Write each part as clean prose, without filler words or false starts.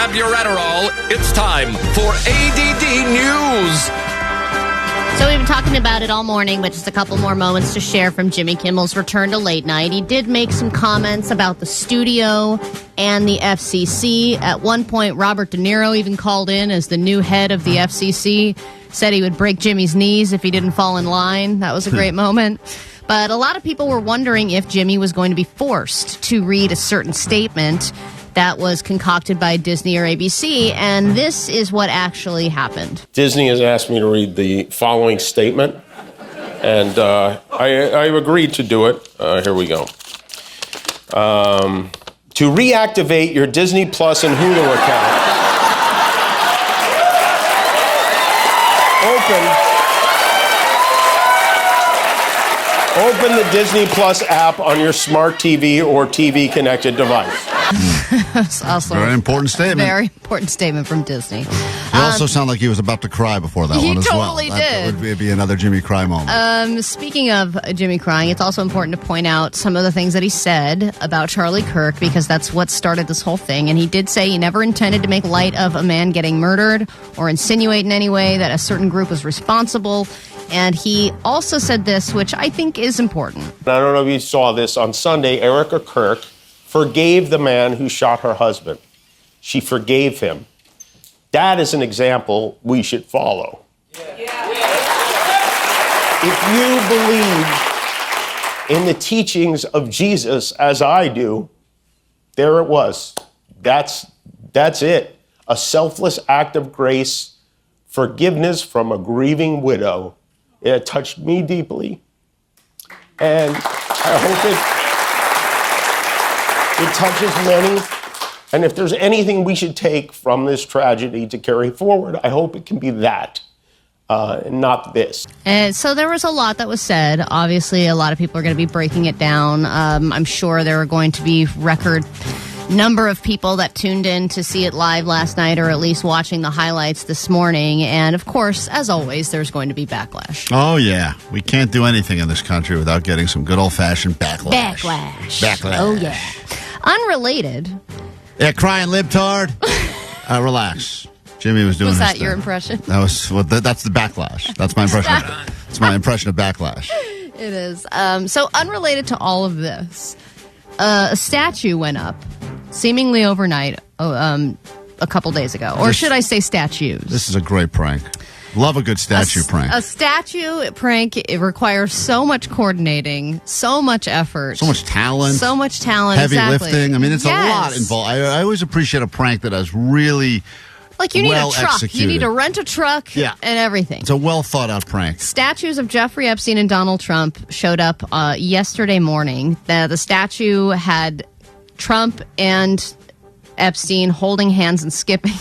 grab your Adderall. It's time for A.D.D. News. So we've been talking about it all morning, but just a couple more moments to share from Jimmy Kimmel's return to late night. He did make some comments about the studio and the FCC. At one point, Robert De Niro even called in as the new head of the FCC, said he would break Jimmy's knees if he didn't fall in line. That was a great moment. But a lot of people were wondering if Jimmy was going to be forced to read a certain statement that was concocted by Disney or ABC, and this is what actually happened. Disney has asked me to read the following statement, and I agreed to do it. Here we go. To reactivate your Disney Plus and Hulu account, open the Disney Plus app on your smart TV or TV-connected device. That's also very important statement. Very important statement from Disney. He also sounded like he was about to cry before that one as well. He totally did. That would be another Jimmy cry moment. Speaking of Jimmy crying, it's also important to point out some of the things that he said about Charlie Kirk, because that's what started this whole thing. And he did say he never intended to make light of a man getting murdered or insinuate in any way that a certain group was responsible. And he also said this, which I think is important. I don't know if you saw this on Sunday. Erica Kirk forgave the man who shot her husband. She forgave him. That is an example we should follow. Yeah. If you believe in the teachings of Jesus, as I do, there it was. That's it. A selfless act of grace, forgiveness from a grieving widow. It touched me deeply, and I hope it touches many. And if there's anything we should take from this tragedy to carry forward, I hope it can be that, not this. And so there was a lot that was said. Obviously, a lot of people are going to be breaking it down. I'm sure there are going to be record number of people that tuned in to see it live last night, or at least watching the highlights this morning. And of course, as always, there's going to be backlash. Oh, yeah. We can't do anything in this country without getting some good old-fashioned backlash. Backlash. Oh, yeah. Unrelated. Yeah, crying libtard. Relax. Jimmy was doing Was his that thing. your impression? That was that's the backlash. That's my impression. It's my impression of backlash. It is. So unrelated to all of this, a statue went up seemingly overnight a couple days ago. Or should I say statues? This is a great prank. Love a good statue prank. A statue prank, it requires so much coordinating, so much effort. So much talent. Heavy lifting. I mean, it's a lot involved. I always appreciate a prank that has really like you need a truck. Executed. You need to rent a truck and everything. It's a well thought out prank. Statues of Jeffrey Epstein and Donald Trump showed up yesterday morning. The statue had Trump and Epstein holding hands and skipping.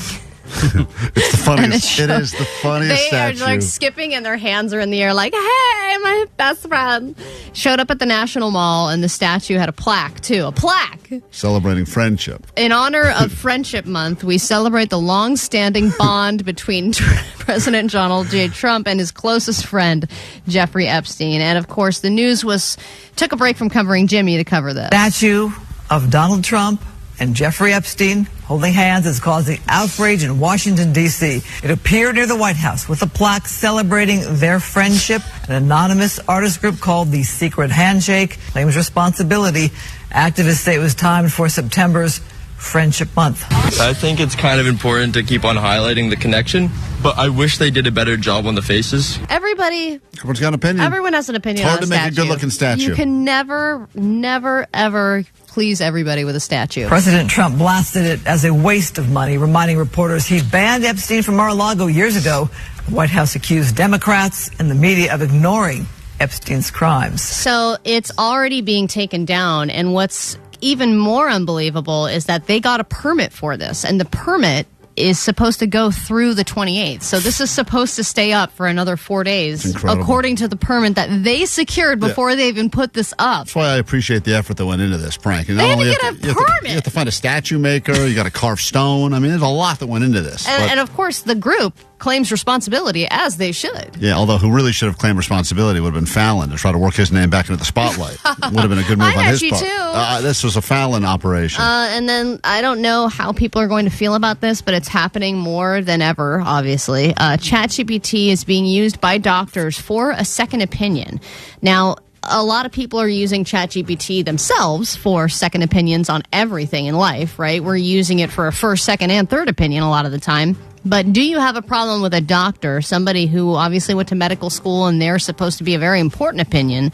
It's the funniest. It is the funniest statue. They are like skipping and their hands are in the air like, hey, my best friend. Showed up at the National Mall, and the statue had a plaque, too. A plaque. Celebrating friendship. In honor of Friendship Month, we celebrate the long-standing bond between President Donald J. Trump and his closest friend, Jeffrey Epstein. And, of course, the news took a break from covering Jimmy to cover this. Statue of Donald Trump and Jeffrey Epstein holding hands is causing outrage in Washington, D.C. It appeared near the White House with a plaque celebrating their friendship. An anonymous artist group called the Secret Handshake claims responsibility. Activists say it was timed for September's Friendship Month. I think it's kind of important to keep on highlighting the connection, but I wish they did a better job on the faces. Everyone's got an opinion. Everyone has an opinion on a statue. It's hard to make a good-looking statue. You can never, ever please everybody with a statue. President Trump blasted it as a waste of money, reminding reporters he banned Epstein from Mar-a-Lago years ago. The White House accused Democrats and the media of ignoring Epstein's crimes. So it's already being taken down, and what's even more unbelievable is that they got a permit for this, and the permit is supposed to go through the 28th. So this is supposed to stay up for another 4 days, according to the permit that they secured before they even put this up. That's why I appreciate the effort that went into this prank. And they had to get a permit. You have to find a statue maker. You got to carve stone. I mean, there's a lot that went into this. And of course, the group claims responsibility, as they should. Yeah, although who really should have claimed responsibility would have been Fallon to try to work his name back into the spotlight. Would have been a good move on his part. This was a Fallon operation. And then I don't know how people are going to feel about this, but it's happening more than ever, obviously. ChatGPT is being used by doctors for a second opinion. Now, a lot of people are using ChatGPT themselves for second opinions on everything in life, right? We're using it for a first, second, and third opinion a lot of the time. But do you have a problem with a doctor, somebody who obviously went to medical school and they're supposed to be a very important opinion,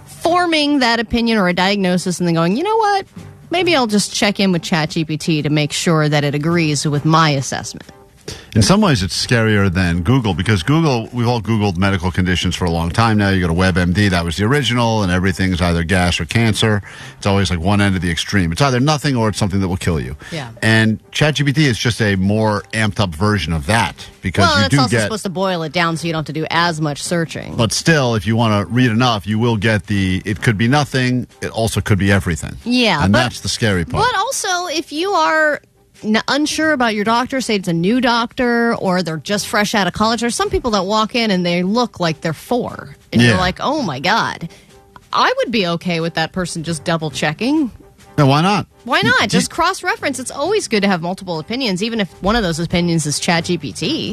forming that opinion or a diagnosis and then going, you know what, maybe I'll just check in with ChatGPT to make sure that it agrees with my assessment? In some ways, it's scarier than Google, because Google, we've all Googled medical conditions for a long time now. You go to WebMD, that was the original, and everything's either gas or cancer. It's always like one end of the extreme. It's either nothing or it's something that will kill you. Yeah. And ChatGPT is just a more amped up version of that, because you do also supposed to boil it down so you don't have to do as much searching. But still, if you want to read enough, you will get it could be nothing, it also could be everything. Yeah. And that's the scary part. But also, if you are unsure about your doctor, say it's a new doctor or they're just fresh out of college. There's some people that walk in and they look like they're 4. And you're like, oh my God. I would be okay with that person just double checking. No, why not? Why not? Just cross-reference. It's always good to have multiple opinions, even if one of those opinions is ChatGPT.